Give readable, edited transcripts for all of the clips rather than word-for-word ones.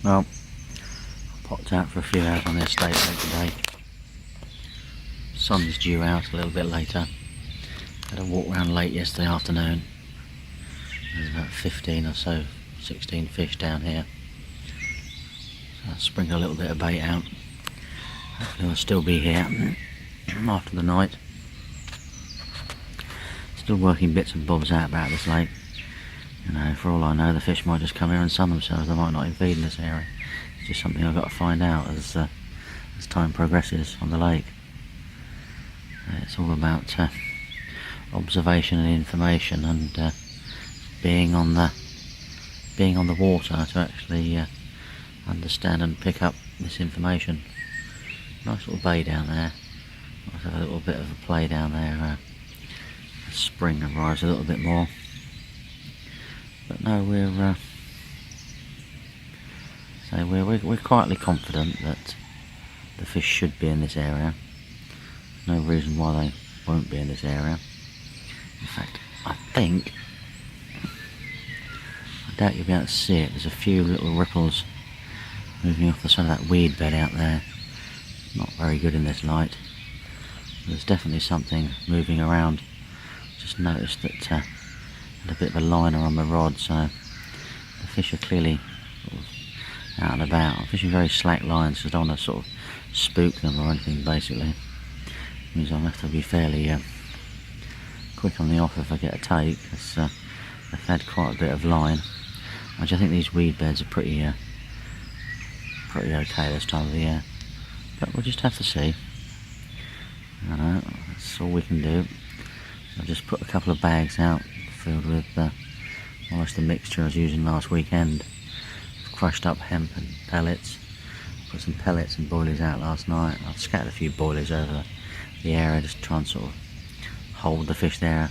Well, I popped out for a few hours on the estate today. Sun's due out a little bit later. Had a walk around late yesterday afternoon. There's about 15 or so, 16 fish down here. So I sprinkled a little bit of bait out. Hopefully I'll still be here after the night. Still working bits and bobs out about this lake. You know, for all I know, the fish might just come here and sun themselves. They might not even feed in this area. It's just something I've got to find out as time progresses on the lake. It's all about observation and information, and being on the water to actually understand and pick up this information. Nice little bay down there. Let's have a little bit of a play down there. Spring arrives a little bit more. But no, we're quietly confident that the fish should be in this area. No reason why they won't be in this area. In fact, I doubt you'll be able to see it. There's a few little ripples moving off the side of that weed bed out there. Not very good in this light. There's definitely something moving around. Just noticed that had a bit of a liner on the rod, so the fish are clearly sort of out and about. I'm fishing very slack lines because I don't want to sort of spook them or anything, basically. It means I'll have to be fairly quick on the off if I get a take, because they've had quite a bit of line. Actually, I think these weed beds are pretty okay this time of the year, but we'll just have to see. I know, that's all we can do. I've just put a couple of bags out filled with almost the mixture I was using last weekend. Crushed up hemp and pellets. Put some pellets and boilies out last night. I've scattered a few boilies over the area just to try and sort of hold the fish there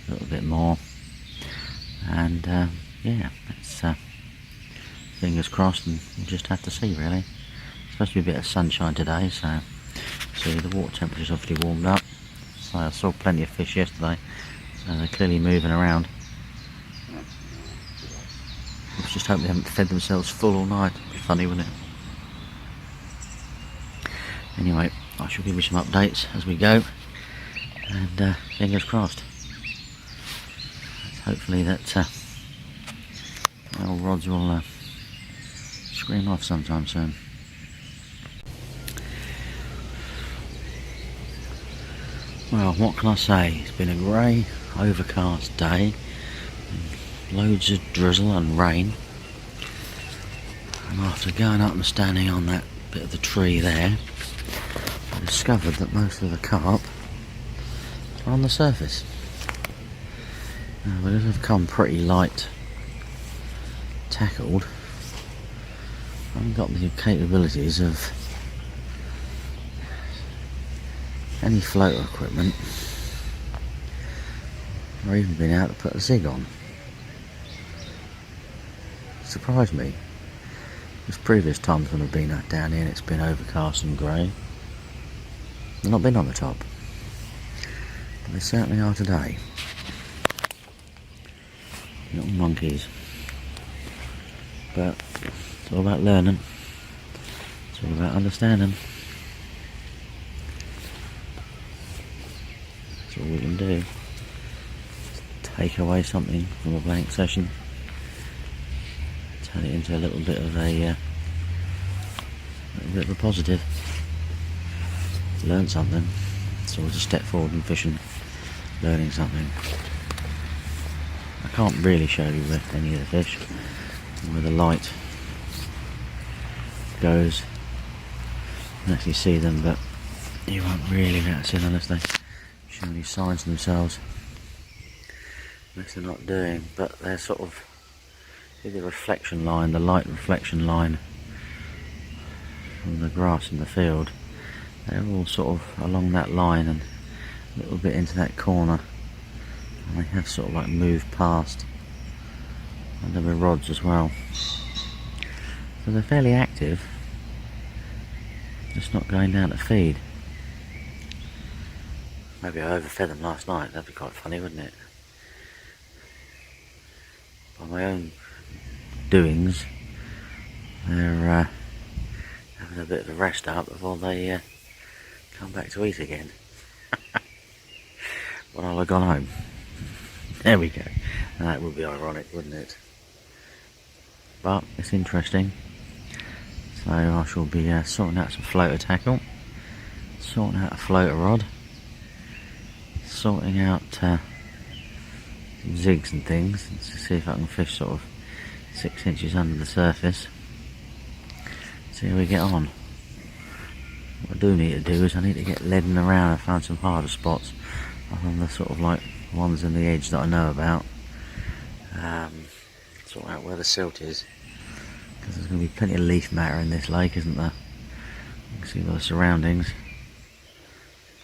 a little bit more. And yeah, it's fingers crossed, and we'll just have to see really. It's supposed to be a bit of sunshine today, so see, the water temperature's obviously warmed up. So I saw plenty of fish yesterday, so they're clearly moving around. Let's just hope they haven't fed themselves full all night. It'd be funny, wouldn't it? Anyway, I shall give you some updates as we go, and fingers crossed. Hopefully that old rods will scream off sometime soon. Well, what can I say? It's been a grey, overcast day. Loads of drizzle and rain. And after going up and standing on that bit of the tree there, I discovered that most of the carp are on the surface. Now, because I've come pretty light tackled, I haven't got the capabilities of any floater equipment, or even been able to put a zig on. It surprised me, because previous times when I've been down here and it's been overcast and grey, they've not been on the top, but they certainly are today. Little monkeys. But it's all about learning, it's all about understanding. That's all we can do. Take away something from a blank session, turn it into a little bit of a positive. Learn something. It's always a step forward in fishing, learning something. I can't really show you any of the fish where the light goes. You can actually see them, but you won't really be able to see them unless they show any signs themselves, which they're not doing. But they're sort of the reflection line, the light reflection line from the grass in the field. They're all sort of along that line and a little bit into that corner, and they have sort of like moved past under the rods as well. So they're fairly active, just not going down to feed. Maybe I overfed them last night. That'd be quite funny, wouldn't it? By my own doings, they're having a bit of a rest up before they come back to eat again. When I'll have gone home. There we go. That would be ironic, wouldn't it? But it's interesting. So I shall be sorting out some floater tackle, sorting out a floater rod, sorting out some zigs and things to see if I can fish sort of 6 inches under the surface. See how we get on. What I do need to do is I need to get leading around and find some harder spots other than the sort of like ones in the edge that I know about. Sort out where the silt is, because there's going to be plenty of leaf matter in this lake, isn't there? You can see the surroundings.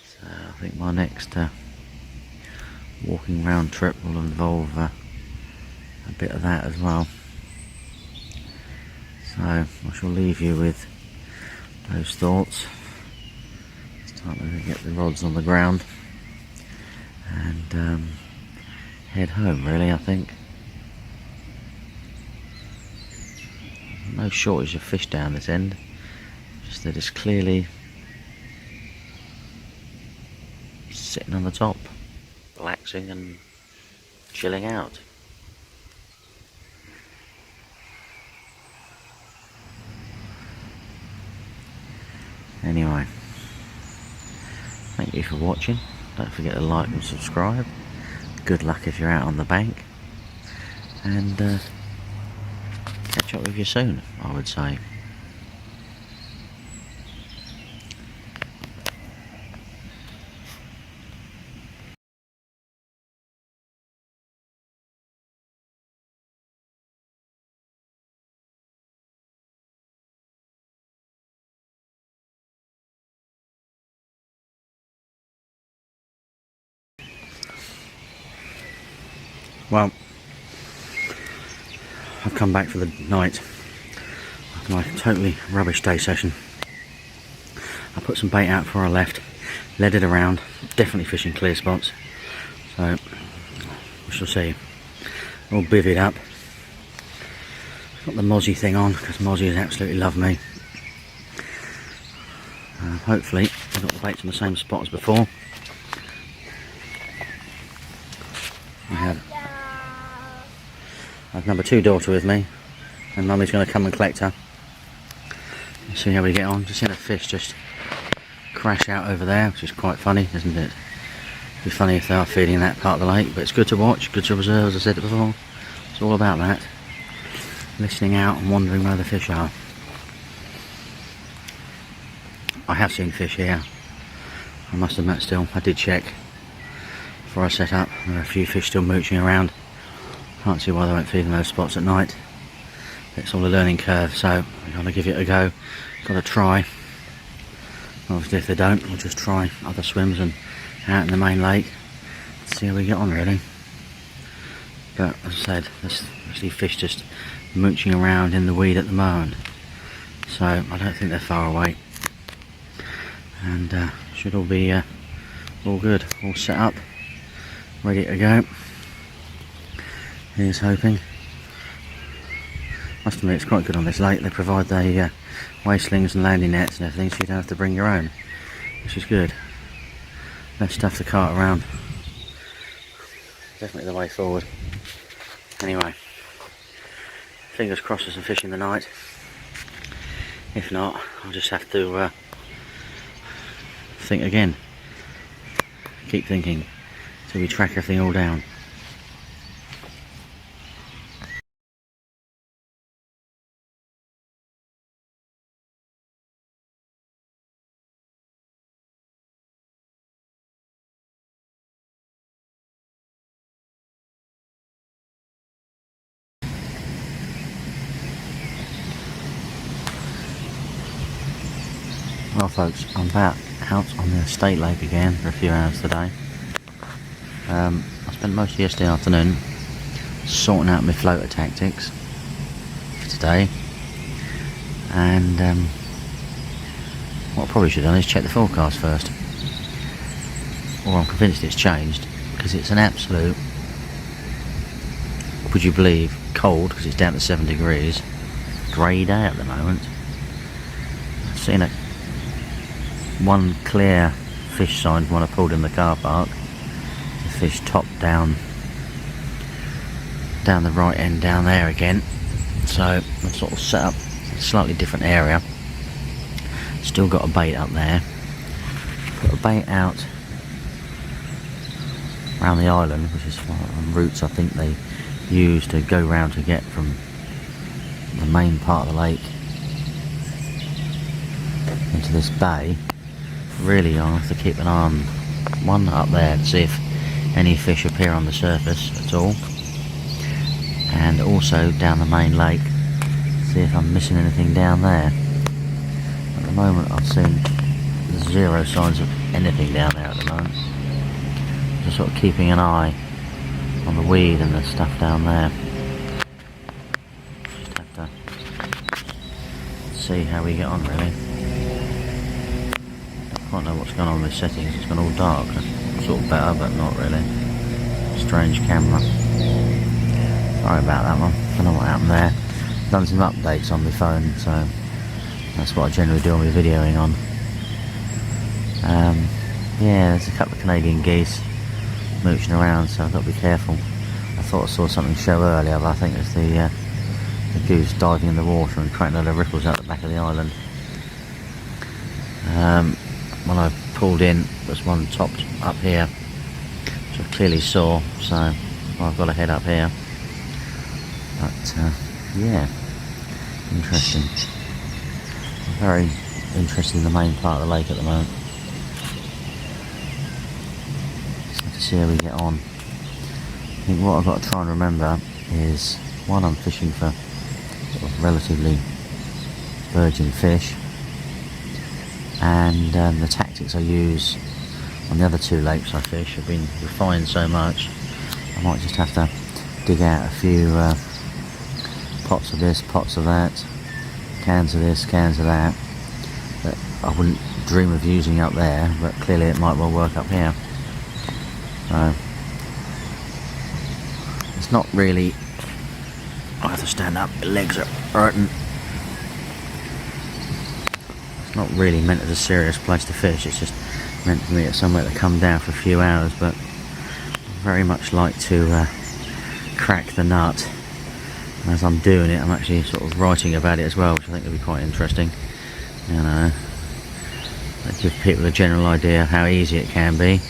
So I think my next walking round trip will involve a bit of that as well. So I shall leave you with those thoughts. It's time to get the rods on the ground and head home, really, I think. No shortage of fish down this end, just that it's clearly sitting on the top, relaxing and chilling out. Anyway, thank you for watching. Don't forget to like and subscribe. Good luck if you're out on the bank, and catch up with you soon, I would say. Well, I've come back for the night after my totally rubbish day session. I put some bait out before I left, led it around, definitely fishing clear spots, so we shall see. All bivvied up. Got the mozzie thing on because mozzies absolutely love me. Hopefully I've got the baits in the same spot as before. I have number 2 daughter with me, and Mummy's going to come and collect her. Let's see how we get on. Just seen a fish just crash out over there, which is quite funny, isn't it? It'd be funny if they are feeding in that part of the lake, but it's good to watch, good to observe, as I said before. It's all about that. Listening out and wondering where the fish are. I have seen fish here, I must admit still. I did check before I set up. There are a few fish still mooching around. Can't see why they won't feed in those spots at night. It's all a learning curve, so we've got to give it a go. Got to try. Obviously if they don't, we'll just try other swims and out in the main lake. See how we get on, really. But as I said, there's actually fish just mooching around in the weed at the moment. So I don't think they're far away. And should all be all good, all set up, ready to go. Here's hoping. Must admit it's quite good on this lake. They provide the waist slings and landing nets and everything, so you don't have to bring your own, which is good. Less stuff to cart around. Definitely the way forward. Anyway, fingers crossed for some fish in the night. If not, I'll just have to think again. Keep thinking till we track everything all down. Well folks, I'm back out on the estate lake again for a few hours today. I spent most of yesterday afternoon sorting out my floater tactics for today, and what I probably should have done is check the forecast first. Or I'm convinced it's changed, because it's an absolute, would you believe, cold, because it's down to 7 degrees, grey day at the moment. I've seen one clear fish sign when I pulled in the car park. The fish topped down the right end down there again. So I've sort of set up a slightly different area. Still got a bait up there. Put a bait out around the island, which is one of the routes I think they use to go round to get from the main part of the lake into this bay. Really, I'll have to keep an eye on one up there to see if any fish appear on the surface at all, and also down the main lake, see if I'm missing anything down there. At the moment I've seen zero signs of anything down there at the moment. Just sort of keeping an eye on the weed and the stuff down there. Just have to see how we get on, really. I don't know what's going on with settings. It's gone all dark. It's sort of better, but not really. Strange camera. Sorry about that one. Don't know what happened there. Done some updates on my phone, so that's what I generally do all my videoing on. Yeah, there's a couple of Canadian geese mooching around, so I've got to be careful. I thought I saw something show earlier, but I think it's the goose diving in the water and creating a lot of ripples out the back of the island. When I pulled in, there's one topped up here, which I clearly saw, so I've got to head up here. But yeah, interesting. I'm very interested in the main part of the lake at the moment. See how we get on. I think what I've got to try and remember is, one, I'm fishing for sort of relatively virgin fish, and the tactics I use on the other two lakes I fish have been refined so much I might just have to dig out a few pots of this, pots of that, cans of this, cans of that I wouldn't dream of using up there, but clearly it might well work up here. So it's not really, I have to stand up, my legs are hurting. It's not really meant as a serious place to fish, it's just meant for me at somewhere to come down for a few hours, but I very much like to crack the nut. And as I'm doing it, I'm actually sort of writing about it as well, which I think will be quite interesting. You know, give people a general idea of how easy it can be,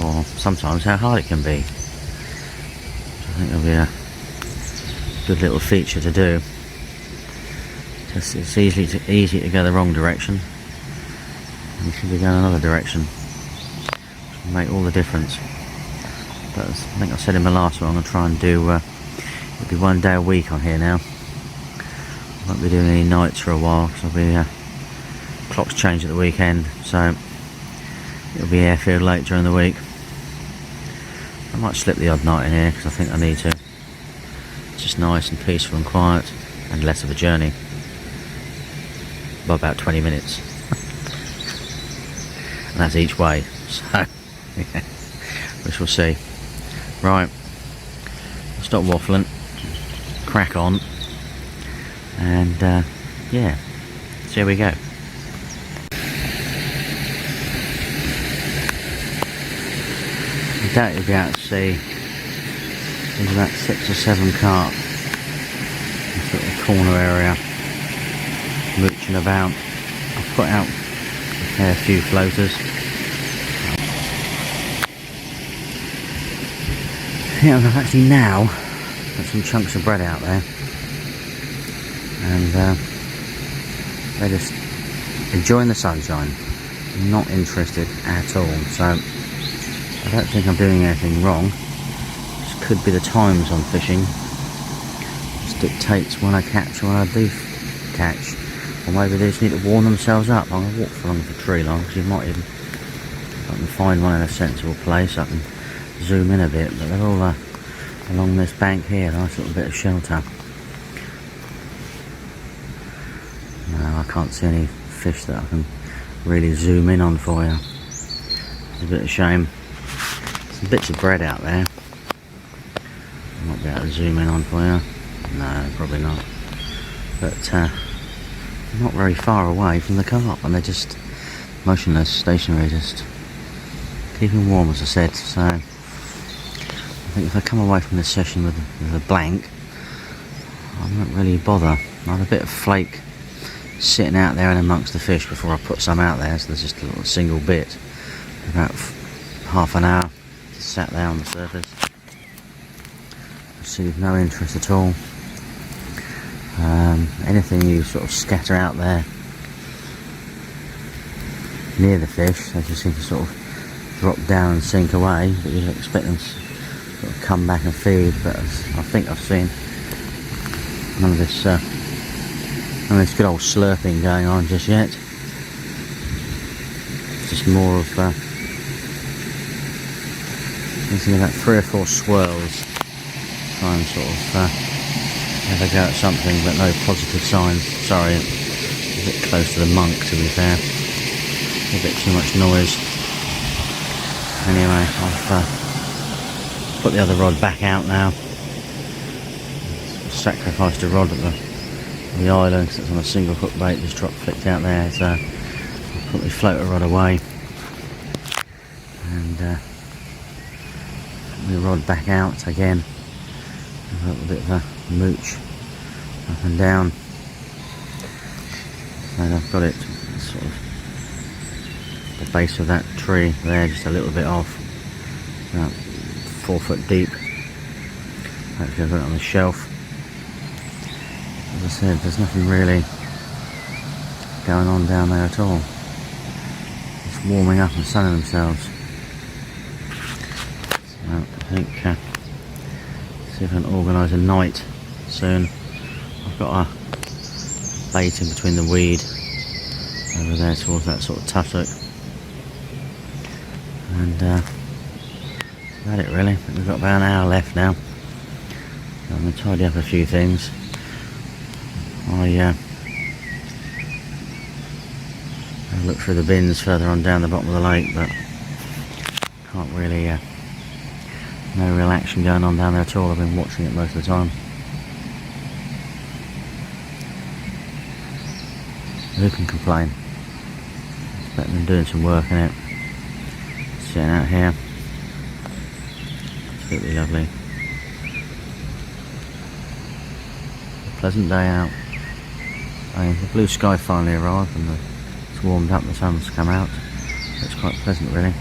or sometimes how hard it can be. I think it'll be a good little feature to do. It's easy to go the wrong direction, and you should be going another direction, which will make all the difference. But I think I said in my last one, I'm going to try and do it'll be 1 day a week on here now. I won't be doing any nights for a while, because I'll be clocks change at the weekend, so it'll be airfield late during the week. I might slip the odd night in here because I think I need to. It's just nice and peaceful and quiet, and less of a journey by about 20 minutes. And that's each way, so yeah, we shall see. Right, I'll stop waffling, crack on, and yeah, see how we go. I doubt you'll be able to see. There's about 6 or 7 carp in this little corner area mooching about. I've put out a fair few floaters. Yeah, I've actually now got some chunks of bread out there, and they're just enjoying the sunshine, not interested at all. So I don't think I'm doing anything wrong. This could be the times I'm fishing. This dictates when I catch, when I do catch. Or maybe they just need to warm themselves up. I'm going to walk along the tree line, because you might even, if I can find one in a sensible place, I can zoom in a bit. But they're all along this bank here, nice little bit of shelter. No, I can't see any fish that I can really zoom in on for you. It's a bit of a shame. Some bits of bread out there. I might be able to zoom in on for you. No, probably not. but not very far away from the carp, and they're just motionless, stationary, just keeping warm, as I said. So I think if I come away from this session with a blank, I won't really bother. I have a bit of flake sitting out there and amongst the fish before I put some out there, so there's just a little single bit, about half an hour, just sat there on the surface. Received no interest at all. Anything you sort of scatter out there near the fish, they just seem to sort of drop down and sink away, but you expect them to sort of come back and feed. But I think I've seen none of this good old slurping going on just yet. It's just more of using about 3 or 4 swirls, try and sort of have a go at something, but no positive signs. Sorry, a bit close to the monk, to be fair. A bit too much noise. Anyway, I've put the other rod back out now. Sacrificed a rod at the island because it's on a single hook bait, just flicked out there. So I put my floater rod away and put my rod back out again. A little bit of a mooch up and down, and I've got it sort of the base of that tree there, just a little bit off, about 4 foot deep. Actually I've got it on the shelf. As I said, there's nothing really going on down there at all. Just warming up and sunning themselves. So I think see if I can organise a night soon. I've got a bait in between the weed over there towards that sort of tussock, and that's about it really. We've got about an hour left now. So I'm going to tidy up a few things. I look through the bins further on down the bottom of the lake, but can't really no real action going on down there at all. I've been watching it most of the time. Who can complain? It's better than doing some work in it. Sitting out here, absolutely lovely. A pleasant day out. The blue sky finally arrived and it's warmed up, the sun's come out. It's quite pleasant really.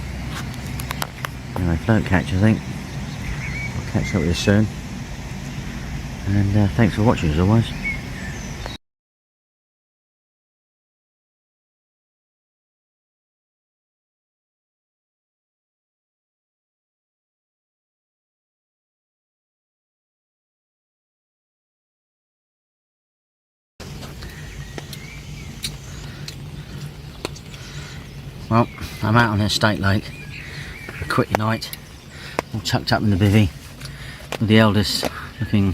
Anyway, float catch I think. I'll catch up with you soon. And thanks for watching as always. Well, I'm out on the estate lake for a quick night, all tucked up in the bivvy, with the eldest looking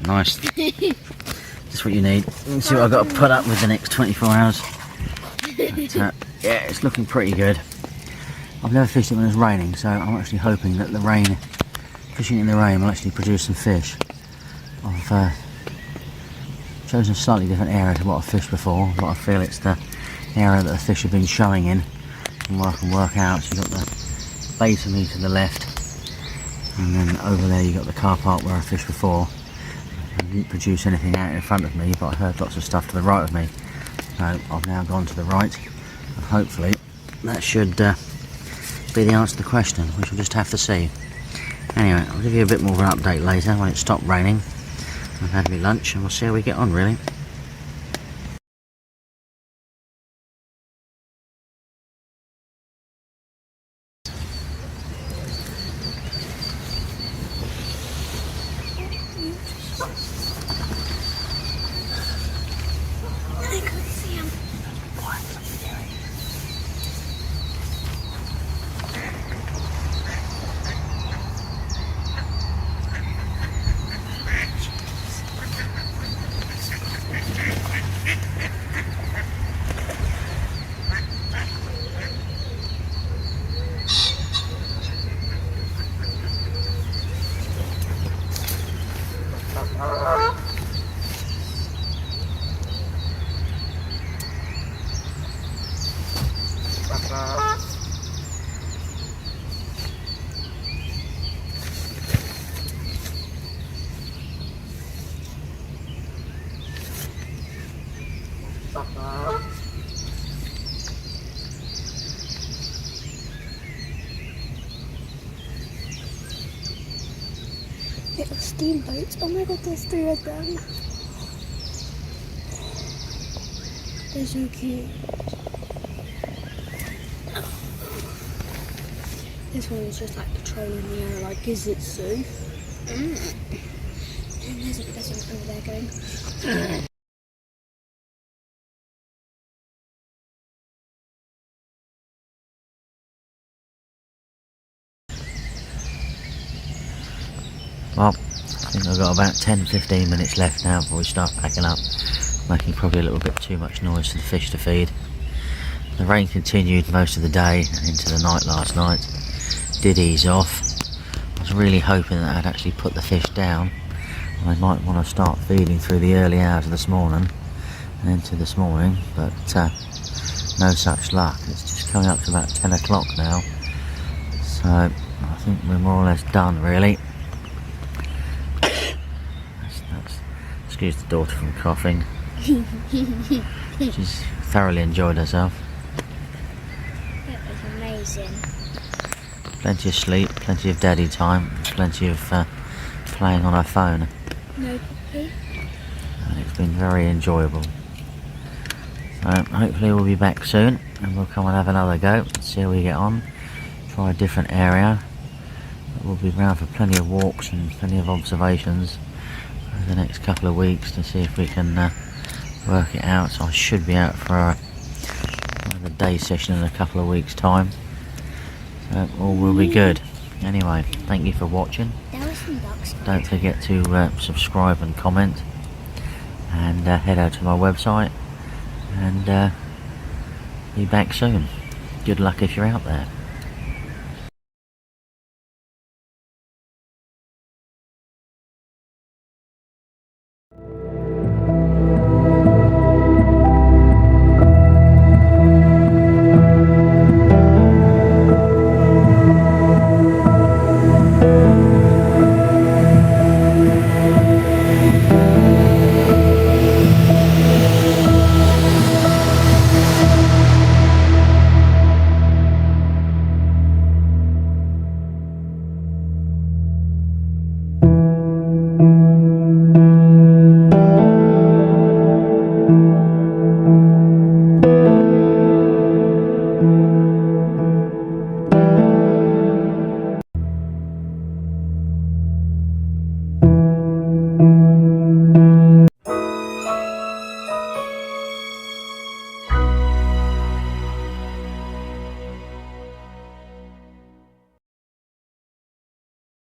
nice. That's what you need. Let's see what I've got to put up with the next 24 hours. But, yeah, it's looking pretty good. I've never fished it when it's raining, so I'm actually hoping that the rain, fishing in the rain, will actually produce some fish. I've chosen a slightly different area to what I've fished before, but I feel it's the area that the fish have been showing in, and what I can work out. So you've got the base of me to the left, and then over there you've got the car park where I fished before. I didn't produce anything out in front of me, but I heard lots of stuff to the right of me. So I've now gone to the right, and hopefully that should be the answer to the question. We shall just have to see. Anyway, I'll give you a bit more of an update later when it stopped raining. I've had my lunch and we'll see how we get on really. Little steamboats. Oh my god, there's 3 of them. They're so cute. This one is just like patrolling the air, like, is it safe? And there's one over there going. Well, I think I've got about 10-15 minutes left now before we start packing up, making probably a little bit too much noise for the fish to feed. The rain continued most of the day and into the night last night. Did ease off. I was really hoping that I'd actually put the fish down. I might want to start feeding through the early hours of this morning and into this morning, but no such luck. It's just coming up to about 10 o'clock now, so I think we're more or less done really. Excuse the daughter from coughing. She's thoroughly enjoyed herself. It was amazing. Plenty of sleep, plenty of daddy time, plenty of playing on her phone. No puppy. And it's been very enjoyable. So hopefully we'll be back soon and we'll come and have another go, see how we get on, try a different area. We'll be around for plenty of walks and plenty of observations over the next couple of weeks to see if we can work it out. So I should be out for another day session in a couple of weeks time. So all will be good. Anyway, thank you for watching. There were some ducks. Don't forget to subscribe and comment, and head out to my website and be back soon. Good luck if you're out there.